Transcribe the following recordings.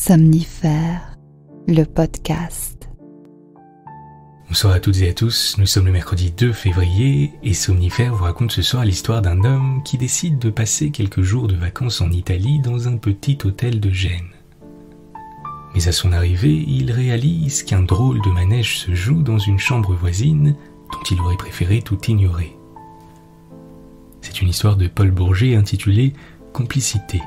Somnifère, le podcast. Bonsoir à toutes et à tous, nous sommes le mercredi 2 février et Somnifère vous raconte ce soir l'histoire d'un homme qui décide de passer quelques jours de vacances en Italie dans un petit hôtel de Gênes. Mais à son arrivée, il réalise qu'un drôle de manège se joue dans une chambre voisine dont il aurait préféré tout ignorer. C'est une histoire de Paul Bourget intitulée « Complicité ».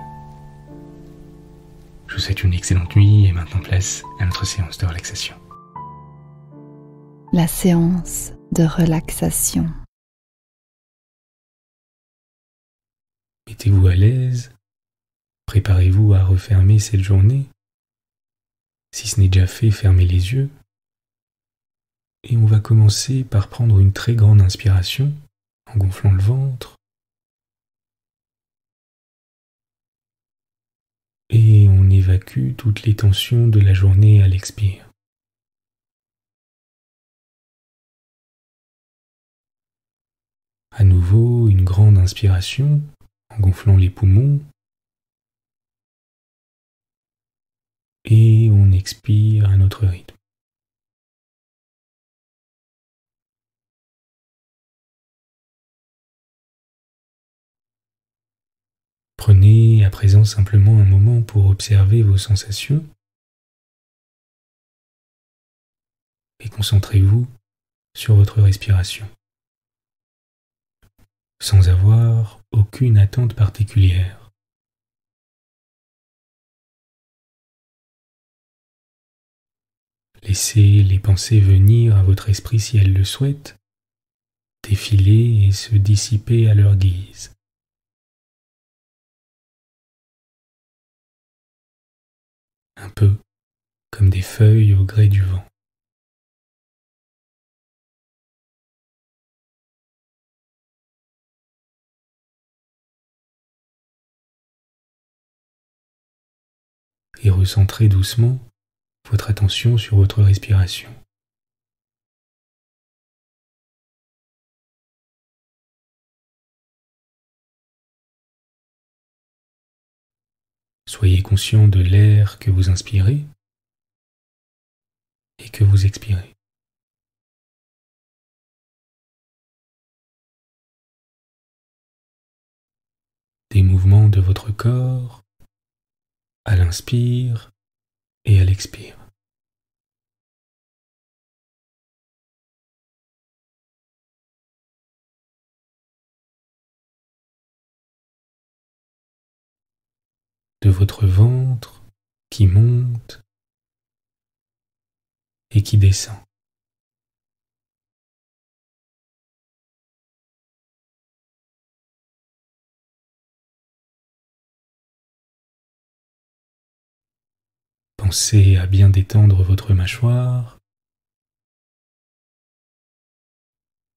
Je vous souhaite une excellente nuit et maintenant place à notre séance de relaxation. La séance de relaxation. Mettez-vous à l'aise, préparez-vous à refermer cette journée. Si ce n'est déjà fait, fermez les yeux. Et on va commencer par prendre une très grande inspiration en gonflant le ventre. Et on évacue toutes les tensions de la journée à l'expire. À nouveau, une grande inspiration en gonflant les poumons. Et on expire à notre rythme. Prenez à présent simplement un moment pour observer vos sensations et concentrez-vous sur votre respiration, sans avoir aucune attente particulière. Laissez les pensées venir à votre esprit si elles le souhaitent, défiler et se dissiper à leur guise. Un peu comme des feuilles au gré du vent. Et recentrez doucement votre attention sur votre respiration. Soyez conscient de l'air que vous inspirez et que vous expirez. Des mouvements de votre corps à l'inspire et à l'expire. De votre ventre qui monte et qui descend. Pensez à bien détendre votre mâchoire,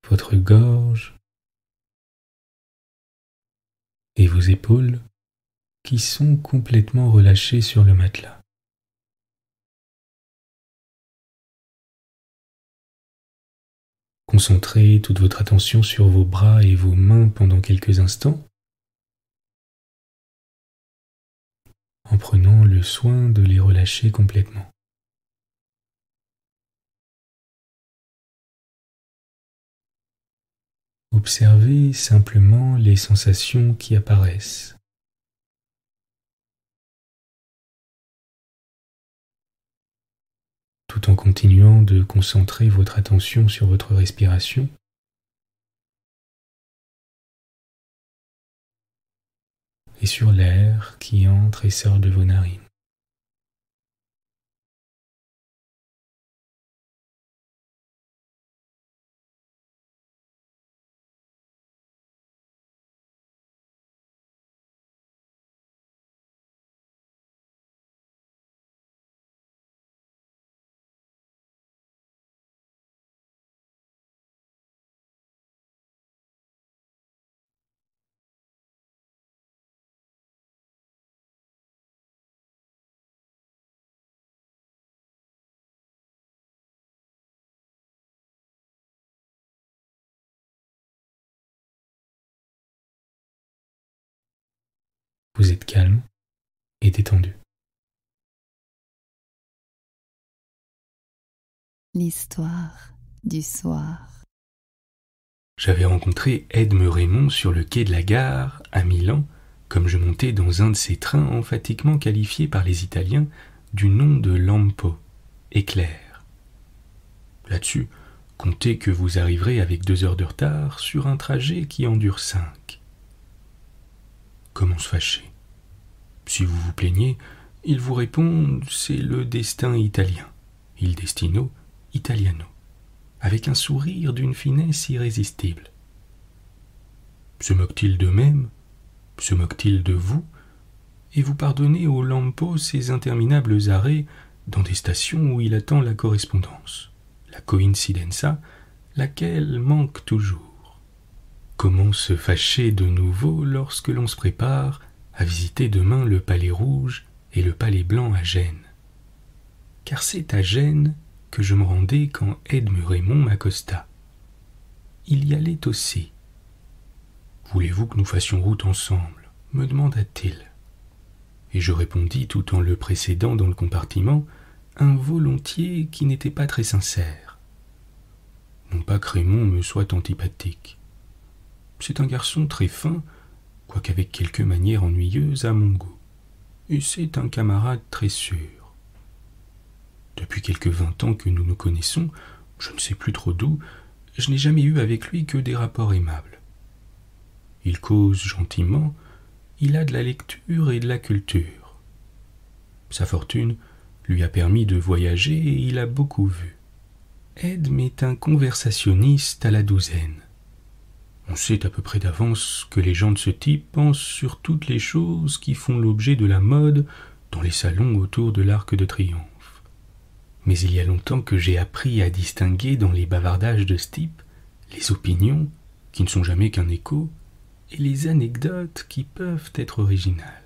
votre gorge et vos épaules qui sont complètement relâchées sur le matelas. Concentrez toute votre attention sur vos bras et vos mains pendant quelques instants, en prenant le soin de les relâcher complètement. Observez simplement les sensations qui apparaissent. Tout en continuant de concentrer votre attention sur votre respiration. Et sur l'air qui entre et sort de vos narines. Vous êtes calme et détendu. l'histoire du soir. J'avais rencontré Edme Raymond sur le quai de la gare, à Milan, comme je montais dans un de ces trains emphatiquement qualifiés par les Italiens du nom de lampo, éclair. Là-dessus, comptez que vous arriverez avec 2 heures de retard sur un trajet qui en dure 5. Comment se fâcher? Si vous vous plaignez, ils vous répondent « c'est le destin italien, il destino italiano », avec un sourire d'une finesse irrésistible. Se moque-t-il d'eux-mêmes? Se moque-t-il de vous? Et vous pardonnez au lampo ces interminables arrêts dans des stations où il attend la correspondance, la coincidenza, laquelle manque toujours. Comment se fâcher de nouveau lorsque l'on se prépare à visiter demain le Palais Rouge et le Palais Blanc à Gênes? Car c'est à Gênes que je me rendais quand Edme Raymond m'accosta. Il y allait aussi. « Voulez-vous que nous fassions route ensemble ?» me demanda-t-il. Et je répondis, tout en le précédant dans le compartiment, un volontiers qui n'était pas très sincère. Non pas que Raymond me soit antipathique. C'est un garçon très fin, quoique avec quelques manières ennuyeuses à mon goût. Et c'est un camarade très sûr. Depuis quelques 20 ans que nous nous connaissons, je ne sais plus trop d'où, je n'ai jamais eu avec lui que des rapports aimables. Il cause gentiment, il a de la lecture et de la culture. Sa fortune lui a permis de voyager et il a beaucoup vu. Edme est un conversationniste à la douzaine. On sait à peu près d'avance que les gens de ce type pensent sur toutes les choses qui font l'objet de la mode dans les salons autour de l'Arc de Triomphe. Mais il y a longtemps que j'ai appris à distinguer dans les bavardages de ce type les opinions, qui ne sont jamais qu'un écho, et les anecdotes qui peuvent être originales.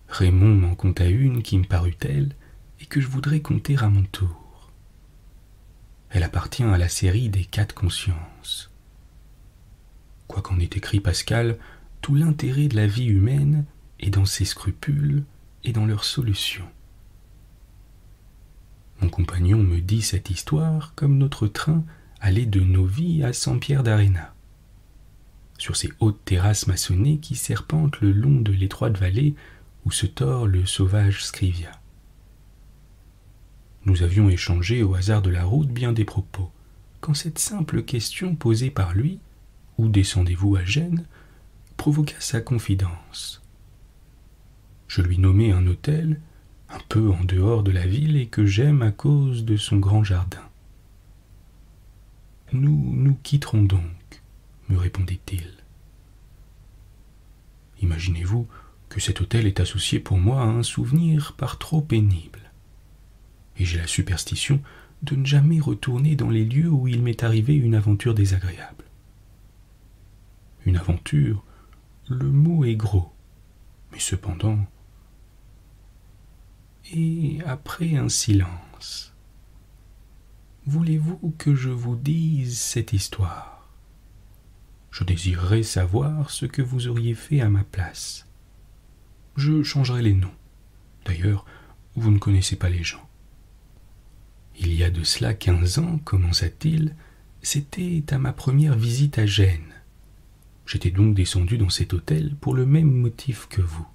Raymond m'en conta une qui me parut telle et que je voudrais conter à mon tour. Elle appartient à la série des 4 consciences. Quoi qu'en ait écrit Pascal, tout l'intérêt de la vie humaine est dans ses scrupules et dans leurs solutions. Mon compagnon me dit cette histoire comme notre train allait de Novi à Saint-Pierre d'Arena, sur ces hautes terrasses maçonnées qui serpentent le long de l'étroite vallée où se tord le sauvage Scrivia. Nous avions échangé au hasard de la route bien des propos, quand cette simple question posée par lui, « Où descendez-vous à Gênes ?», provoqua sa confidence. Je lui nommai un hôtel, un peu en dehors de la ville et que j'aime à cause de son grand jardin. « Nous quitterons donc, » me répondit-il. Imaginez-vous que cet hôtel est associé pour moi à un souvenir par trop pénible. Et j'ai la superstition de ne jamais retourner dans les lieux où il m'est arrivé une aventure désagréable. Une aventure, le mot est gros, mais cependant... Et après un silence, voulez-vous que je vous dise cette histoire ? Je désirerais savoir ce que vous auriez fait à ma place. Je changerai les noms. D'ailleurs, vous ne connaissez pas les gens. Il y a de cela 15 ans, commença-t-il, c'était à ma première visite à Gênes. J'étais donc descendu dans cet hôtel pour le même motif que vous.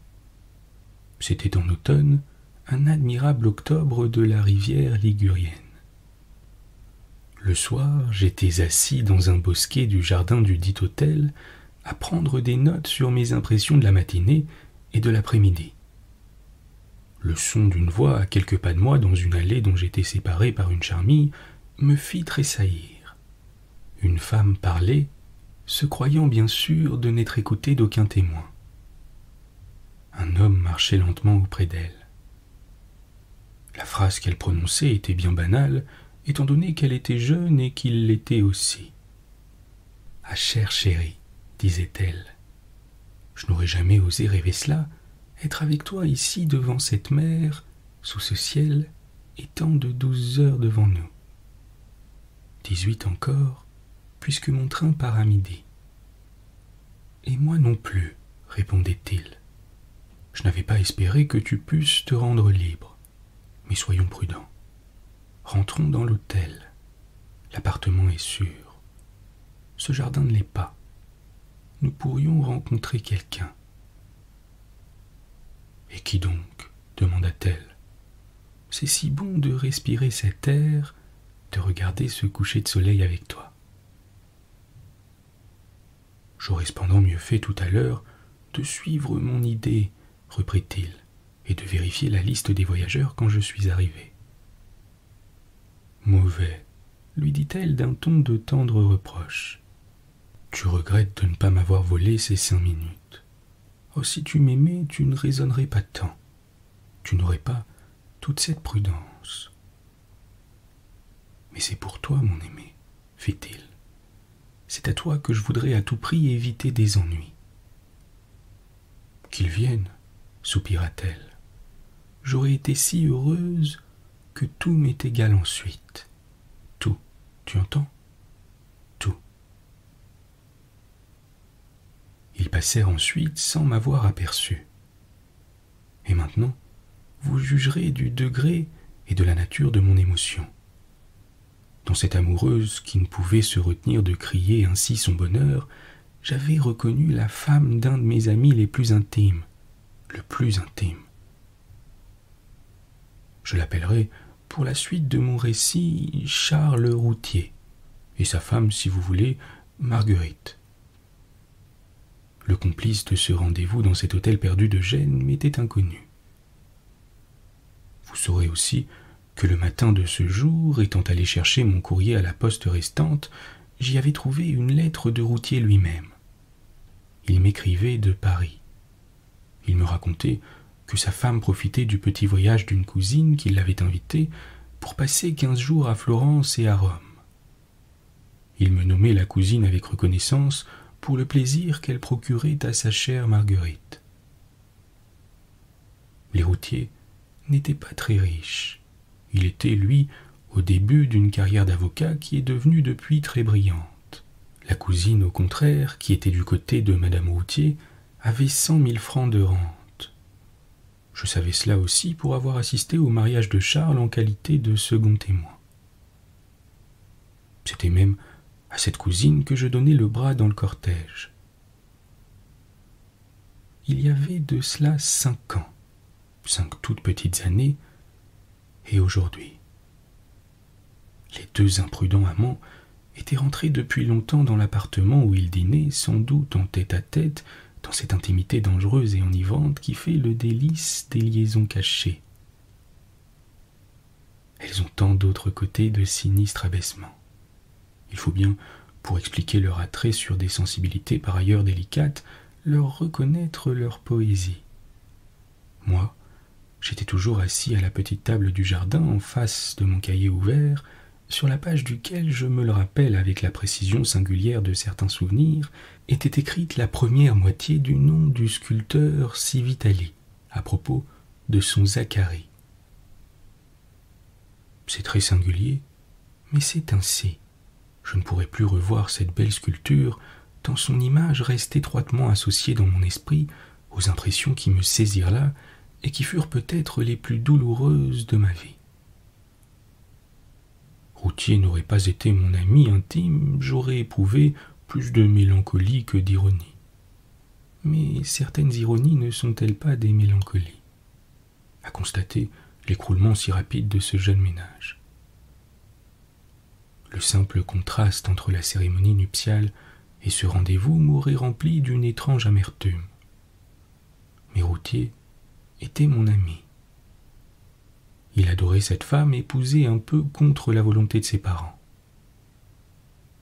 C'était en automne, un admirable octobre de la rivière ligurienne. Le soir, j'étais assis dans un bosquet du jardin du dit hôtel à prendre des notes sur mes impressions de la matinée et de l'après-midi. Le son d'une voix à quelques pas de moi dans une allée dont j'étais séparé par une charmille me fit tressaillir. Une femme parlait, se croyant bien sûre de n'être écoutée d'aucun témoin. Un homme marchait lentement auprès d'elle. La phrase qu'elle prononçait était bien banale, étant donné qu'elle était jeune et qu'il l'était aussi. « Ah, chère chérie, disait-elle, je n'aurais jamais osé rêver cela, être avec toi ici devant cette mer, sous ce ciel, et tant de 12 heures devant nous. 18 encore, puisque mon train part à midi. Et moi non plus, répondait-il. Je n'avais pas espéré que tu pusses te rendre libre, mais soyons prudents. Rentrons dans l'hôtel. L'appartement est sûr. Ce jardin ne l'est pas. Nous pourrions rencontrer quelqu'un. » « Et qui donc ?» demanda-t-elle. « C'est si bon de respirer cet air, de regarder ce coucher de soleil avec toi. » « J'aurais cependant mieux fait tout à l'heure de suivre mon idée, reprit-il, et de vérifier la liste des voyageurs quand je suis arrivé. »« Mauvais, lui dit-elle d'un ton de tendre reproche. Tu regrettes de ne pas m'avoir volé ces 5 minutes. Oh, si tu m'aimais, tu ne raisonnerais pas tant. Tu n'aurais pas toute cette prudence. »« Mais c'est pour toi, mon aimé, fit-il. C'est à toi que je voudrais à tout prix éviter des ennuis. »« Qu'ils viennent, soupira-t-elle. J'aurais été si heureuse que tout m'est égal ensuite. Tout, tu entends ? Tout. » Ils passèrent ensuite sans m'avoir aperçu. Et maintenant, vous jugerez du degré et de la nature de mon émotion. Dans cette amoureuse qui ne pouvait se retenir de crier ainsi son bonheur, j'avais reconnu la femme d'un de mes amis les plus intimes, le plus intime. Je l'appellerai, pour la suite de mon récit, Charles Routier, et sa femme, si vous voulez, Marguerite. Le complice de ce rendez-vous dans cet hôtel perdu de Gênes m'était inconnu. Vous saurez aussi que le matin de ce jour, étant allé chercher mon courrier à la poste restante, j'y avais trouvé une lettre de Routier lui-même. Il m'écrivait de Paris. Il me racontait que sa femme profitait du petit voyage d'une cousine qui l'avait invité pour passer 15 jours à Florence et à Rome. Il me nommait la cousine avec reconnaissance pour le plaisir qu'elle procurait à sa chère Marguerite. Les Routiers n'étaient pas très riches. Il était, lui, au début d'une carrière d'avocat qui est devenue depuis très brillante. La cousine, au contraire, qui était du côté de Madame Routier, avait 100 000 francs de rente. Je savais cela aussi pour avoir assisté au mariage de Charles en qualité de second témoin. C'était même à cette cousine que je donnais le bras dans le cortège. Il y avait de cela 5 ans, 5 toutes petites années, et aujourd'hui. Les 2 imprudents amants étaient rentrés depuis longtemps dans l'appartement où ils dînaient, sans doute en tête-à-tête, dans cette intimité dangereuse et enivrante qui fait le délice des liaisons cachées. Elles ont tant d'autres côtés de sinistres abaissements. Il faut bien, pour expliquer leur attrait sur des sensibilités par ailleurs délicates, leur reconnaître leur poésie. Moi, j'étais toujours assis à la petite table du jardin en face de mon cahier ouvert, sur la page duquel, je me le rappelle avec la précision singulière de certains souvenirs, était écrite la première moitié du nom du sculpteur Civitali, à propos de son Zacharie. C'est très singulier, mais c'est ainsi. Je ne pourrais plus revoir cette belle sculpture, tant son image reste étroitement associée dans mon esprit aux impressions qui me saisirent là et qui furent peut-être les plus douloureuses de ma vie. Routier n'aurait pas été mon ami intime, j'aurais éprouvé plus de mélancolie que d'ironie. Mais certaines ironies ne sont-elles pas des mélancolies ? À constater l'écroulement si rapide de ce jeune ménage. Le simple contraste entre la cérémonie nuptiale et ce rendez-vous m'aurait rempli d'une étrange amertume. Mais Routier était mon ami. Il adorait cette femme épousée un peu contre la volonté de ses parents.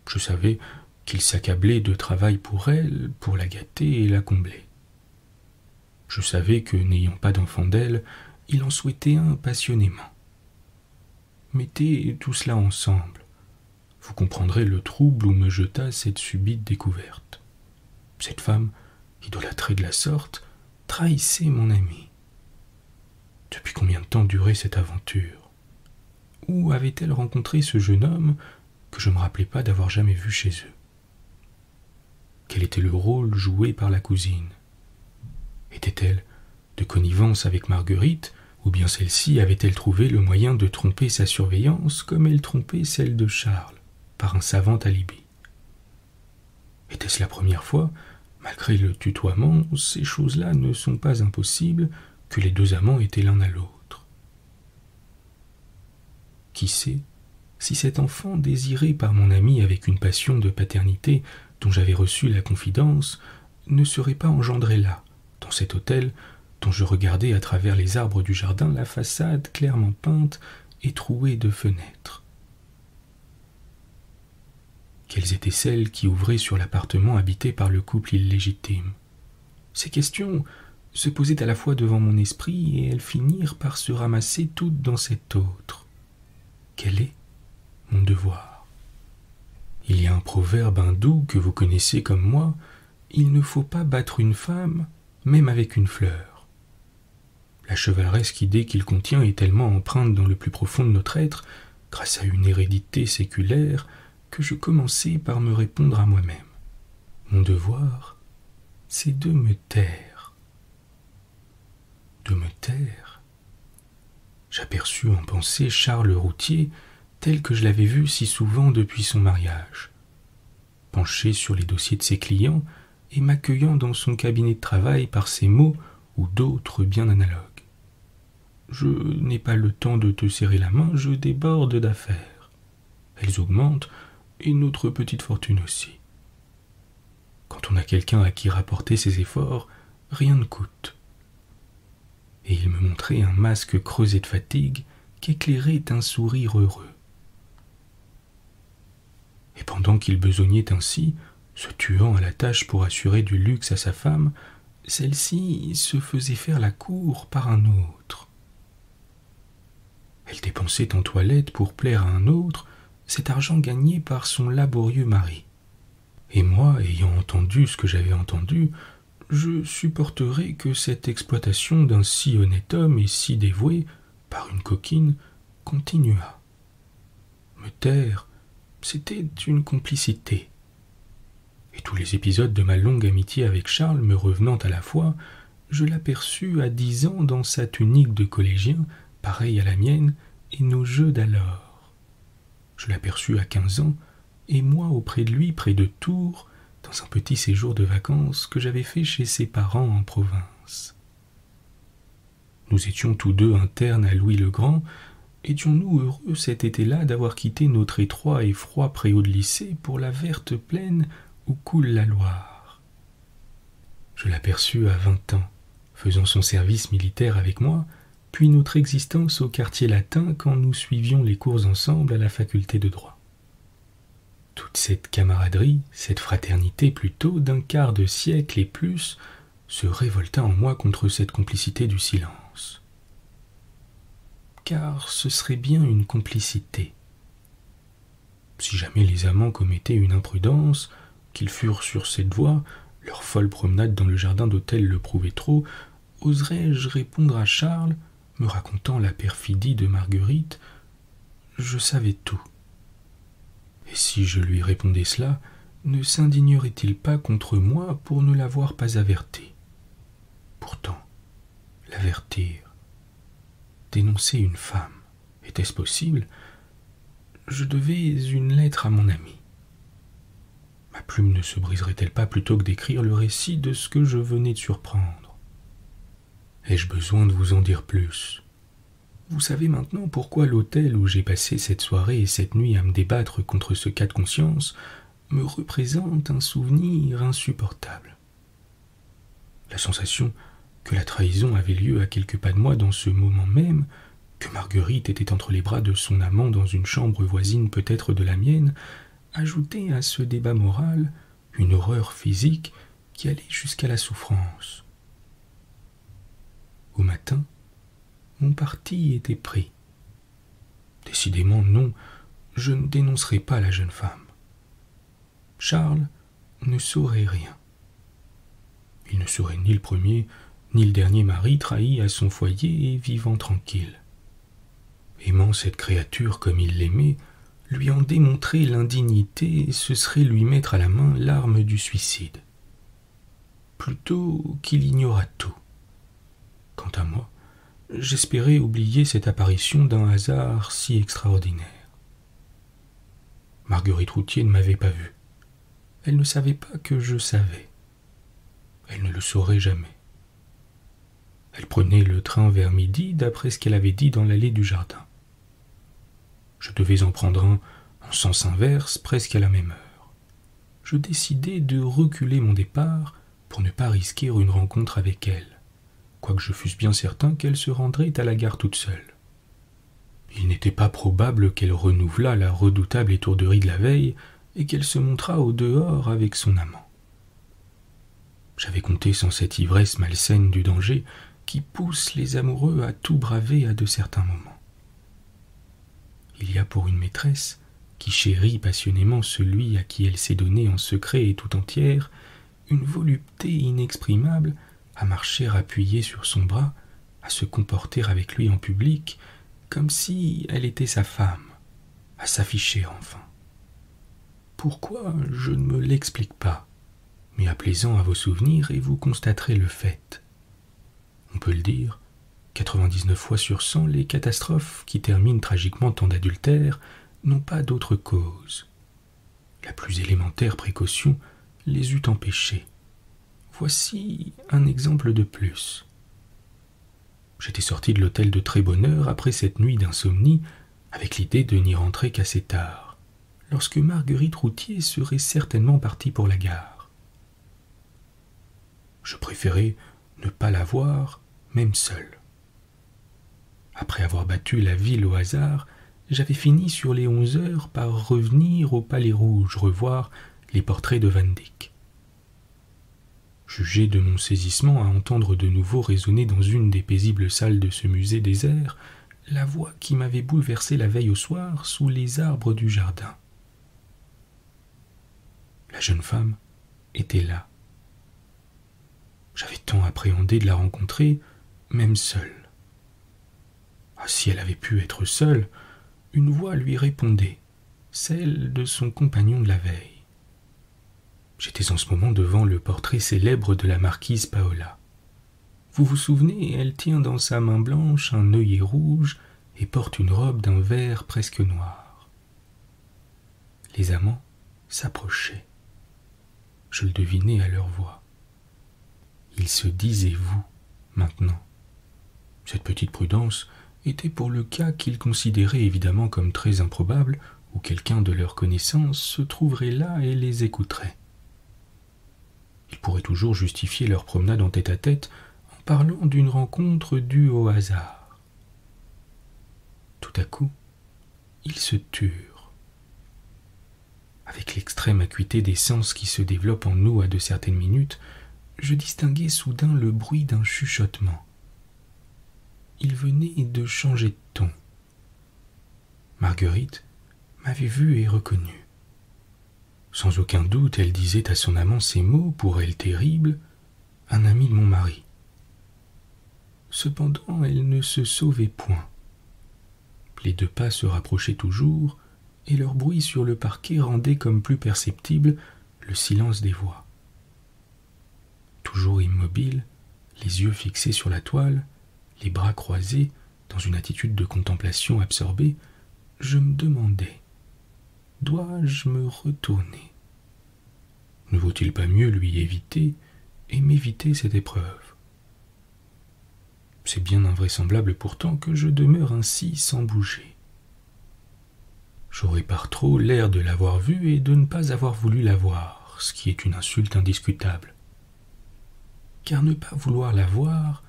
Je savais qu'il s'accablait de travail pour elle, pour la gâter et la combler. Je savais que, n'ayant pas d'enfant d'elle, il en souhaitait un passionnément. Mettez tout cela ensemble. Vous comprendrez le trouble où me jeta cette subite découverte. Cette femme, idolâtrée de la sorte, trahissait mon ami. Depuis combien de temps durait cette aventure ? Où avait-elle rencontré ce jeune homme que je ne me rappelais pas d'avoir jamais vu chez eux ? Quel était le rôle joué par la cousine ? Était-elle de connivence avec Marguerite Ou bien celle-ci avait-elle trouvé le moyen de tromper sa surveillance comme elle trompait celle de Charles, par un savant alibi? Était-ce la première fois? Malgré le tutoiement, ces choses-là ne sont pas impossibles, que les deux amants étaient l'un à l'autre. Qui sait si cet enfant désiré par mon ami avec une passion de paternité dont j'avais reçu la confidence ne serait pas engendré là, dans cet hôtel dont je regardais à travers les arbres du jardin la façade clairement peinte et trouée de fenêtres. Quelles étaient celles qui ouvraient sur l'appartement habité par le couple illégitime? Ces questions se posaient à la fois devant mon esprit et elles finirent par se ramasser toutes dans cet autre. Quel est mon devoir? Il y a un proverbe hindou que vous connaissez comme moi, il ne faut pas battre une femme, même avec une fleur. La chevaleresque idée qu'il contient est tellement empreinte dans le plus profond de notre être, grâce à une hérédité séculaire, que je commençai par me répondre à moi-même. Mon devoir, c'est de me taire. De me taire? J'aperçus en pensée Charles Routier, tel que je l'avais vu si souvent depuis son mariage, penché sur les dossiers de ses clients et m'accueillant dans son cabinet de travail par ces mots ou d'autres bien analogues. Je n'ai pas le temps de te serrer la main, je déborde d'affaires. Elles augmentent, et notre petite fortune aussi. Quand on a quelqu'un à qui rapporter ses efforts, rien ne coûte. Et il me montrait un masque creusé de fatigue qu'éclairait un sourire heureux. Et pendant qu'il besognait ainsi, se tuant à la tâche pour assurer du luxe à sa femme, celle-ci se faisait faire la cour par un autre. Elle dépensait en toilette pour plaire à un autre cet argent gagné par son laborieux mari. Et moi, ayant entendu ce que j'avais entendu, je supporterais que cette exploitation d'un si honnête homme et si dévoué, par une coquine, continuât. Me taire, c'était une complicité. Et tous les épisodes de ma longue amitié avec Charles me revenant à la fois, je l'aperçus à 10 ans dans sa tunique de collégien, pareille à la mienne, et nos jeux d'alors. Je l'aperçus à 15 ans, et moi auprès de lui, près de Tours, dans un petit séjour de vacances que j'avais fait chez ses parents en province. Nous étions tous deux internes à Louis le Grand. Étions-nous heureux cet été-là d'avoir quitté notre étroit et froid préau de lycée pour la verte plaine où coule la Loire? Je l'aperçus à 20 ans, faisant son service militaire avec moi, puis notre existence au quartier latin quand nous suivions les cours ensemble à la faculté de droit. Toute cette camaraderie, cette fraternité plutôt d'un quart de siècle et plus, se révolta en moi contre cette complicité du silence. Car ce serait bien une complicité. Si jamais les amants commettaient une imprudence, qu'ils furent sur cette voie, leur folle promenade dans le jardin d'hôtel le prouvait trop, oserais-je répondre à Charles, me racontant la perfidie de Marguerite? Je savais tout. Et si je lui répondais cela, ne s'indignerait-il pas contre moi pour ne l'avoir pas averti? Pourtant, l'avertir, dénoncer une femme, était-ce possible? Je devais une lettre à mon ami. Ma plume ne se briserait-elle pas plutôt que d'écrire le récit de ce que je venais de surprendre? Ai-je besoin de vous en dire plus? Vous savez maintenant pourquoi l'hôtel où j'ai passé cette soirée et cette nuit à me débattre contre ce cas de conscience me représente un souvenir insupportable. La sensation que la trahison avait lieu à quelques pas de moi dans ce moment même, que Marguerite était entre les bras de son amant dans une chambre voisine peut-être de la mienne, ajoutait à ce débat moral une horreur physique qui allait jusqu'à la souffrance. Au matin, mon parti était pris. Décidément non, je ne dénoncerai pas la jeune femme. Charles ne saurait rien. Il ne serait ni le premier, ni le dernier mari trahi à son foyer et vivant tranquille. Aimant cette créature comme il l'aimait, lui en démontrer l'indignité, ce serait lui mettre à la main l'arme du suicide. Plutôt qu'il ignorât tout. Quant à moi, j'espérais oublier cette apparition d'un hasard si extraordinaire. Marguerite Routhier ne m'avait pas vu. Elle ne savait pas que je savais. Elle ne le saurait jamais. Elle prenait le train vers midi, d'après ce qu'elle avait dit dans l'allée du jardin. Je devais en prendre un en sens inverse, presque à la même heure. Je décidai de reculer mon départ pour ne pas risquer une rencontre avec elle, quoique je fusse bien certain qu'elle se rendrait à la gare toute seule. Il n'était pas probable qu'elle renouvelât la redoutable étourderie de la veille et qu'elle se montrât au dehors avec son amant. J'avais compté sans cette ivresse malsaine du danger qui pousse les amoureux à tout braver à de certains moments. Il y a pour une maîtresse qui chérit passionnément celui à qui elle s'est donnée en secret et tout entière, une volupté inexprimable à marcher appuyée sur son bras, à se comporter avec lui en public, comme si elle était sa femme, à s'afficher enfin. Pourquoi, je ne me l'explique pas, mais à plaisant à vos souvenirs et vous constaterez le fait. On peut le dire, 99 fois sur 100, les catastrophes qui terminent tragiquement tant d'adultères n'ont pas d'autre cause. La plus élémentaire précaution les eût empêchés. Voici un exemple de plus. J'étais sorti de l'hôtel de très bonne heure après cette nuit d'insomnie, avec l'idée de n'y rentrer qu'assez tard, lorsque Marguerite Routhier serait certainement partie pour la gare. Je préférais ne pas la voir, même seul. Après avoir battu la ville au hasard, j'avais fini sur les 11 heures par revenir au Palais Rouge revoir les portraits de Van Dyck. Jugez de mon saisissement à entendre de nouveau résonner dans une des paisibles salles de ce musée désert la voix qui m'avait bouleversé la veille au soir sous les arbres du jardin. La jeune femme était là. J'avais tant appréhendé de la rencontrer, même seule. Ah, si elle avait pu être seule, une voix lui répondait, celle de son compagnon de la veille. J'étais en ce moment devant le portrait célèbre de la marquise Paola. Vous vous souvenez, elle tient dans sa main blanche un œillet rouge et porte une robe d'un vert presque noir. Les amants s'approchaient. Je le devinais à leur voix. Ils se disaient vous, maintenant. Cette petite prudence était pour le cas qu'ils considéraient évidemment comme très improbable, où quelqu'un de leur connaissance se trouverait là et les écouterait. Ils pourraient toujours justifier leur promenade en tête-à-tête en parlant d'une rencontre due au hasard. Tout à coup, ils se turent. Avec l'extrême acuité des sens qui se développent en nous à de certaines minutes, je distinguai soudain le bruit d'un chuchotement. Il venait de changer de ton. Marguerite m'avait vu et reconnu. Sans aucun doute, elle disait à son amant ces mots, pour elle terribles, « un ami de mon mari ». Cependant, elle ne se sauvait point. Les deux pas se rapprochaient toujours, et leur bruit sur le parquet rendait comme plus perceptible le silence des voix. Toujours immobile, les yeux fixés sur la toile, les bras croisés, dans une attitude de contemplation absorbée, je me demandais, dois-je me retourner? Ne vaut-il pas mieux lui éviter et m'éviter cette épreuve? C'est bien invraisemblable pourtant que je demeure ainsi sans bouger. J'aurais par trop l'air de l'avoir vue et de ne pas avoir voulu la voir, ce qui est une insulte indiscutable. Car ne pas vouloir la voir,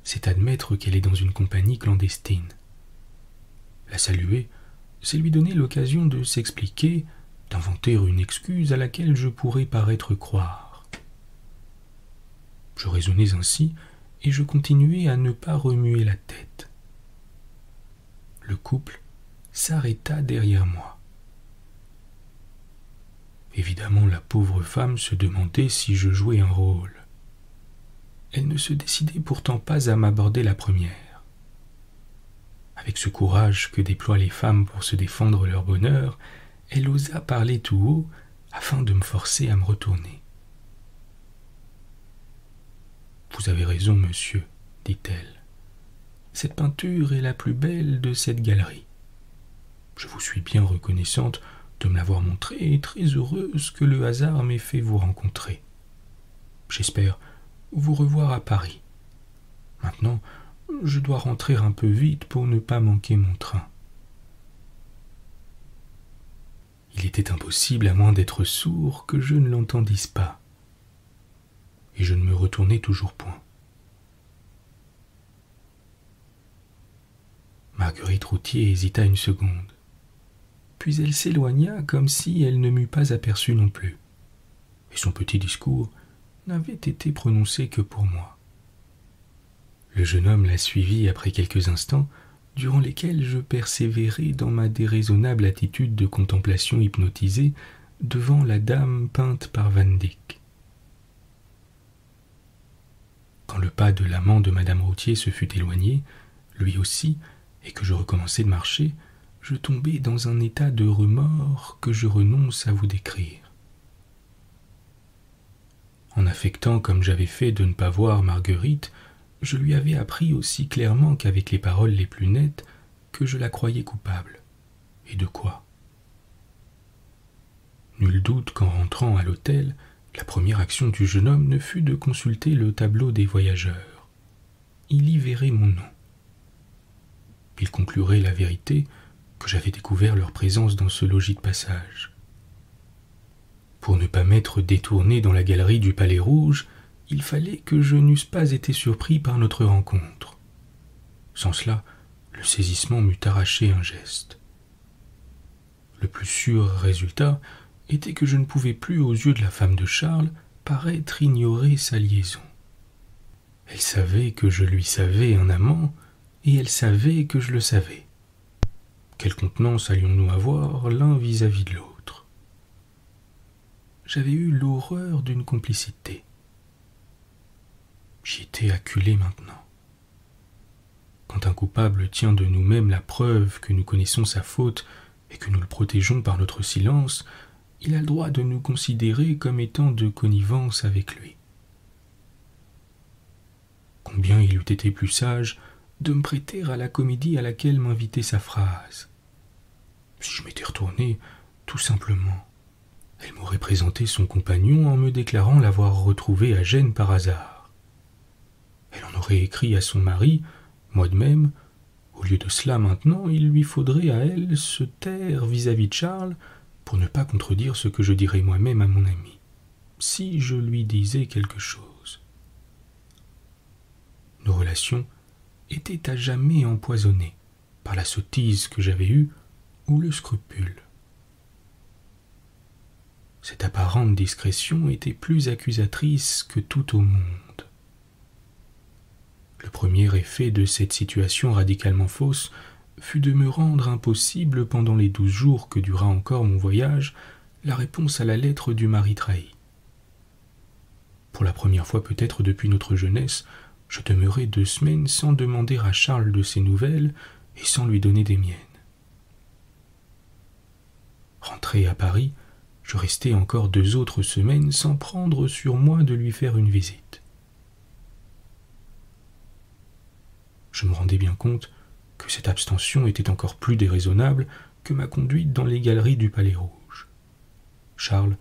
c'est admettre qu'elle est dans une compagnie clandestine. La saluer, c'est lui donner l'occasion de s'expliquer, d'inventer une excuse à laquelle je pourrais paraître croire. Je raisonnais ainsi, et je continuais à ne pas remuer la tête. Le couple s'arrêta derrière moi. Évidemment, la pauvre femme se demandait si je jouais un rôle. Elle ne se décidait pourtant pas à m'aborder la première. Avec ce courage que déploient les femmes pour se défendre leur bonheur, elle osa parler tout haut afin de me forcer à me retourner. « Vous avez raison, monsieur, dit-elle. cette peinture est la plus belle de cette galerie. Je vous suis bien reconnaissante de me l'avoir montrée et très heureuse que le hasard m'ait fait vous rencontrer. J'espère vous revoir à Paris. Maintenant, je dois rentrer un peu vite pour ne pas manquer mon train. » Il était impossible, à moins d'être sourd, que je ne l'entendisse pas. Et je ne me retournai toujours point. Marguerite Routhier hésita une seconde. Puis elle s'éloigna comme si elle ne m'eût pas aperçu non plus. Et son petit discours n'avait été prononcé que pour moi. Le jeune homme la suivit après quelques instants, durant lesquels je persévérai dans ma déraisonnable attitude de contemplation hypnotisée devant la dame peinte par Van Dyck. Quand le pas de l'amant de madame Routhier se fut éloigné, lui aussi, et que je recommençai de marcher, je tombai dans un état de remords que je renonce à vous décrire. En affectant comme j'avais fait de ne pas voir Marguerite, je lui avais appris aussi clairement qu'avec les paroles les plus nettes que je la croyais coupable. Et de quoi? Nul doute qu'en rentrant à l'hôtel, la première action du jeune homme ne fut de consulter le tableau des voyageurs. Il y verrait mon nom. Il conclurait la vérité que j'avais découvert leur présence dans ce logis de passage. Pour ne pas m'être détourné dans la galerie du Palais Rouge, il fallait que je n'eusse pas été surpris par notre rencontre. Sans cela, le saisissement m'eût arraché un geste. Le plus sûr résultat était que je ne pouvais plus, aux yeux de la femme de Charles, paraître ignorer sa liaison. Elle savait que je lui savais un amant, et elle savait que je le savais. Quelle contenance allions-nous avoir l'un vis-à-vis de l'autre? J'avais eu l'horreur d'une complicité. J'y étais acculé maintenant. Quand un coupable tient de nous-mêmes la preuve que nous connaissons sa faute et que nous le protégeons par notre silence, il a le droit de nous considérer comme étant de connivence avec lui. Combien il eût été plus sage de me prêter à la comédie à laquelle m'invitait sa phrase. Si je m'étais retourné, tout simplement, elle m'aurait présenté son compagnon en me déclarant l'avoir retrouvé à Gênes par hasard. Elle en aurait écrit à son mari, moi de même. Au lieu de cela, maintenant, il lui faudrait à elle se taire vis-à-vis de Charles pour ne pas contredire ce que je dirais moi-même à mon ami, si je lui disais quelque chose. Nos relations étaient à jamais empoisonnées par la sottise que j'avais eue ou le scrupule. Cette apparente discrétion était plus accusatrice que tout au monde. Le premier effet de cette situation radicalement fausse fut de me rendre impossible pendant les 12 jours que dura encore mon voyage la réponse à la lettre du mari trahi. Pour la première fois peut-être depuis notre jeunesse, je demeurai 2 semaines sans demander à Charles de ses nouvelles et sans lui donner des miennes. Rentré à Paris, je restai encore 2 autres semaines sans prendre sur moi de lui faire une visite. Je me rendais bien compte que cette abstention était encore plus déraisonnable que ma conduite dans les galeries du Palais Rouge. Charles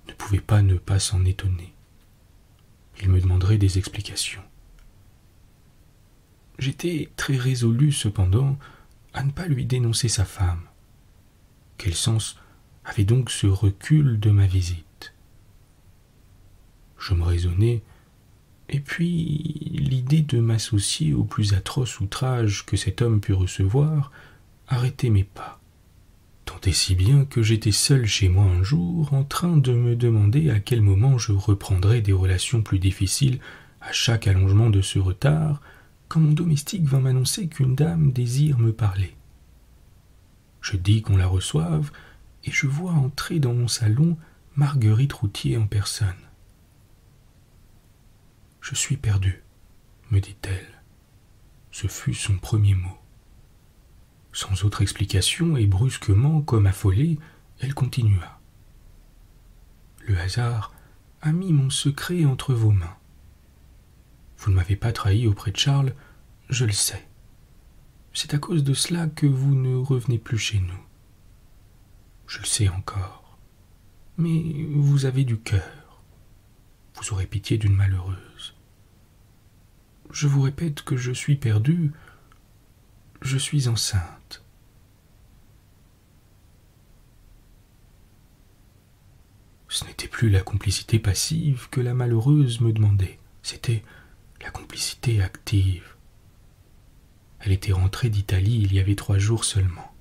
ne pouvait pas ne pas s'en étonner. Il me demanderait des explications. J'étais très résolu, cependant, à ne pas lui dénoncer sa femme. Quel sens avait donc ce recul de ma visite? Je me raisonnais, et puis l'idée de m'associer au plus atroce outrage que cet homme pût recevoir arrêtait mes pas. Tant et si bien que j'étais seul chez moi un jour, en train de me demander à quel moment je reprendrais des relations plus difficiles à chaque allongement de ce retard, quand mon domestique vint m'annoncer qu'une dame désire me parler. Je dis qu'on la reçoive, et je vois entrer dans mon salon Marguerite Routhier en personne. « Je suis perdue, me dit-elle. Ce fut son premier mot. Sans autre explication et brusquement, comme affolée, elle continua. Le hasard a mis mon secret entre vos mains. Vous ne m'avez pas trahi auprès de Charles, je le sais. C'est à cause de cela que vous ne revenez plus chez nous. Je le sais encore. Mais vous avez du cœur. Vous aurez pitié d'une malheureuse. Je vous répète que je suis perdue. Je suis enceinte. Ce n'était plus la complicité passive que la malheureuse me demandait. C'était la complicité active. Elle était rentrée d'Italie il y avait 3 jours seulement.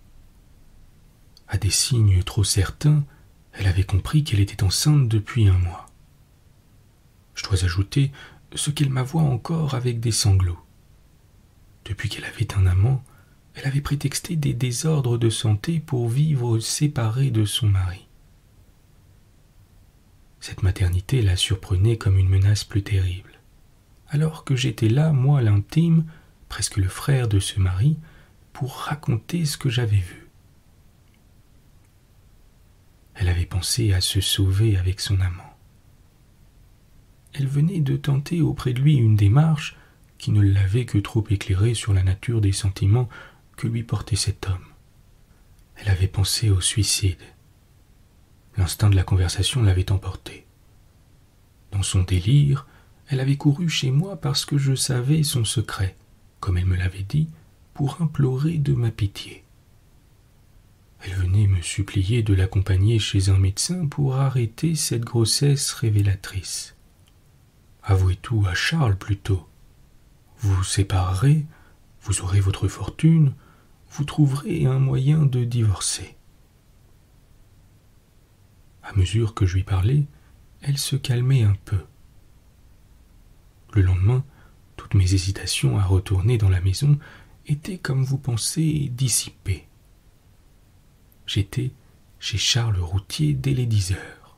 À des signes trop certains, elle avait compris qu'elle était enceinte depuis 1 mois. Je dois ajouter ce qu'elle m'avoua encore avec des sanglots. Depuis qu'elle avait un amant, elle avait prétexté des désordres de santé pour vivre séparée de son mari. Cette maternité la surprenait comme une menace plus terrible. Alors que j'étais là, moi l'intime, presque le frère de ce mari, pour raconter ce que j'avais vu. Elle avait pensé à se sauver avec son amant. Elle venait de tenter auprès de lui une démarche qui ne l'avait que trop éclairé sur la nature des sentiments que lui portait cet homme. Elle avait pensé au suicide. L'instinct de la conversation l'avait emporté. Dans son délire, elle avait couru chez moi parce que je savais son secret, comme elle me l'avait dit, pour implorer de ma pitié. Elle venait me supplier de l'accompagner chez un médecin pour arrêter cette grossesse révélatrice. Avouez tout à Charles plutôt. Vous vous séparerez, vous aurez votre fortune, vous trouverez un moyen de divorcer. À mesure que je lui parlais, elle se calmait un peu. Le lendemain, toutes mes hésitations à retourner dans la maison étaient, comme vous pensez, dissipées. J'étais chez Charles Routier dès les 10 heures.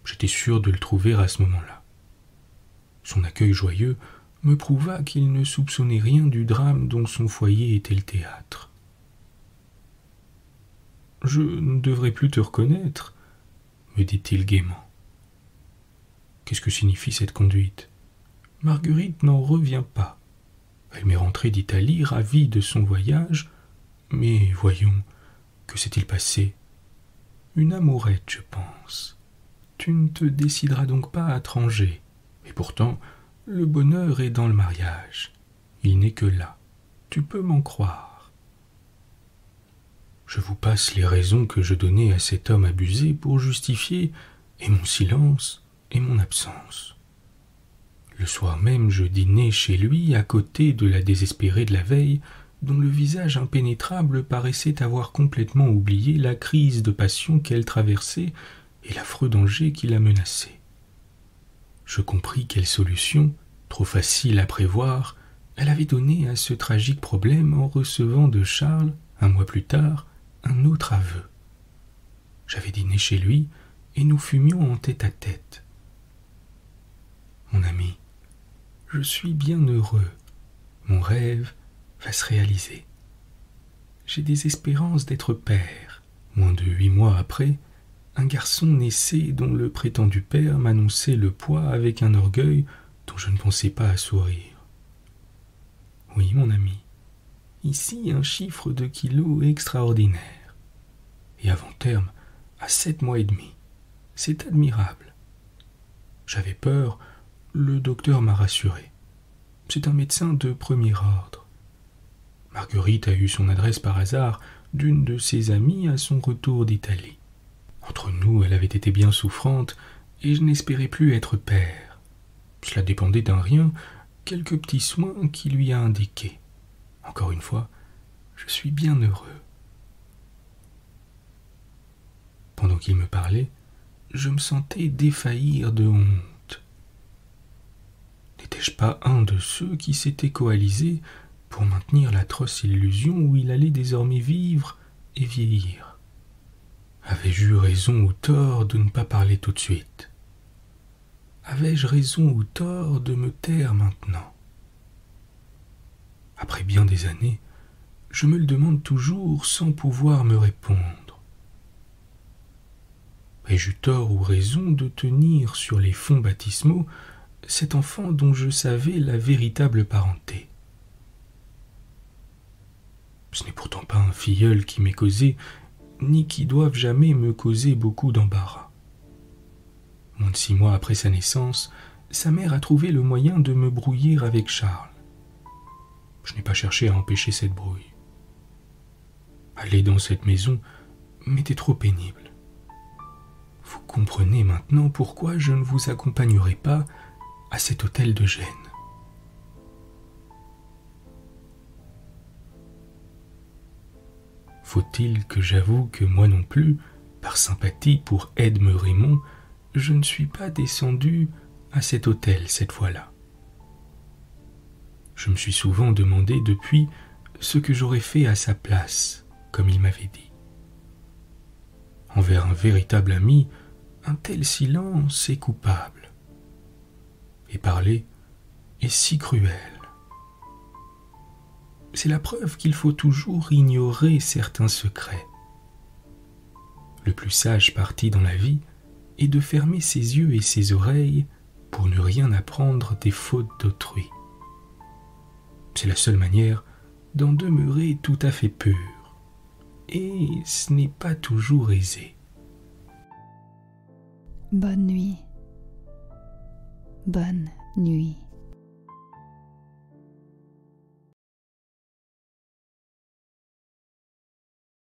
J'étais sûr de le trouver à ce moment-là. Son accueil joyeux me prouva qu'il ne soupçonnait rien du drame dont son foyer était le théâtre. « Je ne devrais plus te reconnaître, » me dit-il gaiement. Qu'est-ce que signifie cette conduite? Marguerite n'en revient pas. Elle m'est rentrée d'Italie, ravie de son voyage, mais voyons, que s'est-il passé? Une amourette, je pense. Tu ne te décideras donc pas à trancher. Et pourtant, le bonheur est dans le mariage. Il n'est que là. Tu peux m'en croire. Je vous passe les raisons que je donnais à cet homme abusé pour justifier et mon silence et mon absence. Le soir même, je dînais chez lui à côté de la désespérée de la veille, dont le visage impénétrable paraissait avoir complètement oublié la crise de passion qu'elle traversait et l'affreux danger qui la menaçait. Je compris quelle solution, trop facile à prévoir, elle avait donnée à ce tragique problème en recevant de Charles, 1 mois plus tard, un autre aveu. J'avais dîné chez lui et nous fumions en tête-à-tête. Mon ami, je suis bien heureux. Mon rêve va se réaliser. J'ai des espérances d'être père. Moins de 8 mois après, un garçon naissait dont le prétendu père m'annonçait le poids avec un orgueil dont je ne pensais pas à sourire. Oui, mon ami, ici un chiffre de kilos extraordinaire. Et avant terme, à 7 mois et demi. C'est admirable. J'avais peur, le docteur m'a rassuré. C'est un médecin de premier ordre. Marguerite a eu son adresse par hasard d'une de ses amies à son retour d'Italie. Entre nous, elle avait été bien souffrante, et je n'espérais plus être père. Cela dépendait d'un rien, quelques petits soins qu'il lui a indiqués. Encore une fois, je suis bien heureux. Pendant qu'il me parlait, je me sentais défaillir de honte. N'étais-je pas un de ceux qui s'étaient coalisés pour maintenir l'atroce illusion où il allait désormais vivre et vieillir? Avais-je eu raison ou tort de ne pas parler tout de suite? Avais-je raison ou tort de me taire maintenant? Après bien des années, je me le demande toujours sans pouvoir me répondre. Ai-je eu tort ou raison de tenir sur les fonds baptismaux cet enfant dont je savais la véritable parenté? Ce n'est pourtant pas un filleul qui m'ait causé, ni qui doive jamais me causer beaucoup d'embarras. Moins de 6 mois après sa naissance, sa mère a trouvé le moyen de me brouiller avec Charles. Je n'ai pas cherché à empêcher cette brouille. Aller dans cette maison m'était trop pénible. Vous comprenez maintenant pourquoi je ne vous accompagnerai pas à cet hôtel de Gênes. Faut-il que j'avoue que moi non plus, par sympathie pour Edme Raymond, je ne suis pas descendu à cet hôtel cette fois-là. Je me suis souvent demandé depuis ce que j'aurais fait à sa place, comme il m'avait dit. Envers un véritable ami, un tel silence est coupable. Et parler est si cruel. C'est la preuve qu'il faut toujours ignorer certains secrets. Le plus sage parti dans la vie est de fermer ses yeux et ses oreilles pour ne rien apprendre des fautes d'autrui. C'est la seule manière d'en demeurer tout à fait pur. Et ce n'est pas toujours aisé. Bonne nuit. Bonne nuit.